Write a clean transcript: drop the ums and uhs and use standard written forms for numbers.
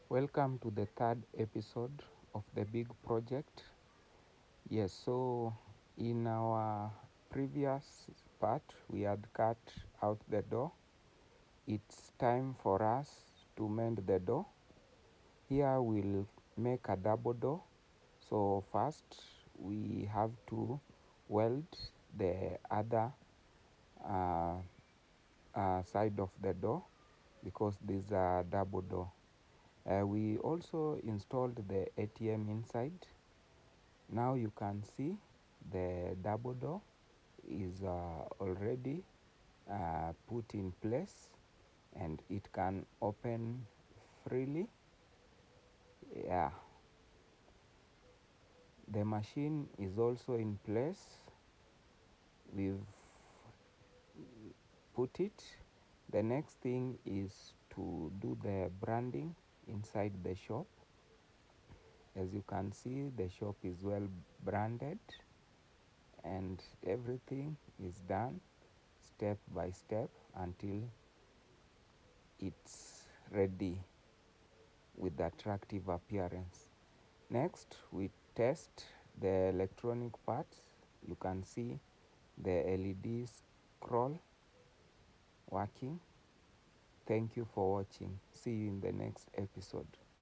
Welcome to the third episode of the big project. Yes, so in our previous part, we had cut out the door. It's time for us to mend the door. Here we'll make a double door. So first we have to weld the other uh, side of the door because this is a double door. We also installed the ATM inside. Now you can see the double door is already put in place and it can open freely. Yeah, the machine is also in place. We've put it. The next thing is to do the branding inside the shop. As you can see, the shop is well branded and everything is done step by step until it's ready with attractive appearance. Next, we test the electronic parts. You can see the LED scroll working. Thank you for watching. See you in the next episode.